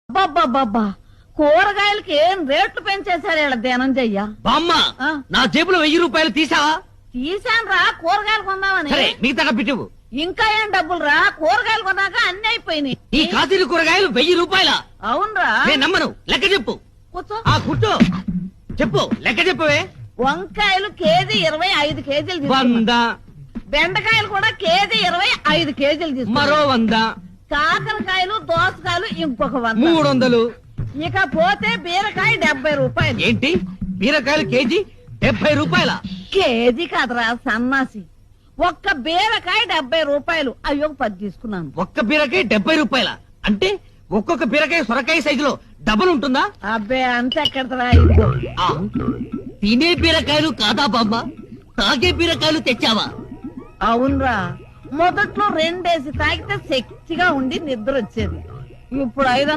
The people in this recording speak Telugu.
అబ్బబ్బబ్బబ్బా కూరగాయలకి ఏం రేట్లు పెంచేశారు ఇలా ధనంజయ్య. బామ్మ నా జేబులో 1000 రూపాయలు తీసావా? తీసాను రా కూరగాయలు కొందామని. సరే మిగతా పెట్టివు. ఇంకా ఏం డబ్బులు రా కూరగాయలు కొన్నాక అన్ని అయిపోయినాయి. ఈ కాశీలు కూరగాయలు 1000 రూపాయల? అవునరా. నేను నమ్మను. లెక్క చెప్పు. కూర్చో. కూర్చో చెప్పు. లెక్క చెప్పువే. వంకాయలు కేజీ 25 కేజీలు తీసుకున్నా. 100. బెండకాయలు కూడా కేజీ 25 కేజీలు తీసుకున్నా. మరో 100. కాకరకాయలు దోసకాయలు ఇంకొక 100. 300. ఇక పోతే బీరకాయ 70 రూపాయలు. ఏంటి బీరకాయలు కేజీ 70 రూపాయల? కేజీ కాదురా సన్నాసి. ఒక్క బీరకాయ 70 రూపాయలు. అయ్యో 10 తీసుకున్నాను. ఒక్క బీరకాయ 70 రూపాయల అంటే ఒక్కొక్క బీరకాయ సొరకాయ సైజులో డబుల్ ఉంటుందా? అబ్బే అంత ఎక్కడరా. తినే బీరకాయలు కాదా బామ్మ? తాగే బీరకాయలు తెచ్చావా? అవునరా. మొదట్లో 2 తాగితే శక్తిగా ఉండి నిద్ర వచ్చేది. ఇప్పుడు 5